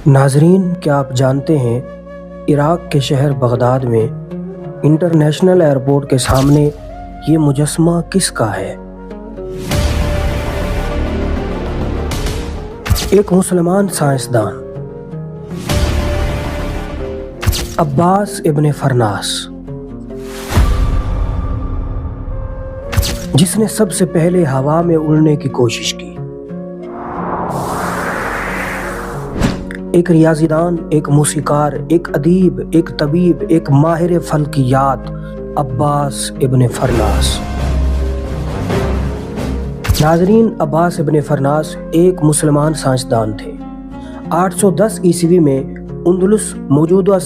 ناظرین، کیا آپ جانتے ہیں عراق کے شہر بغداد میں انٹرنیشنل ایئرپورٹ کے سامنے یہ مجسمہ کس کا ہے؟ ایک مسلمان سائنسدان عباس ابن فرناس، جس نے سب سے پہلے ہوا میں اڑنے کی کوشش کی۔ ایک ریاضی دان، ایک موسیقار، ایک ادیب، ایک طبیب، ایک ماہر فلکیات، عباس ابن فرناس۔ ناظرین، عباس ابن فرناس ایک مسلمان سائنسدان تھے۔ 810 عیسوی میں اندلس موجودہ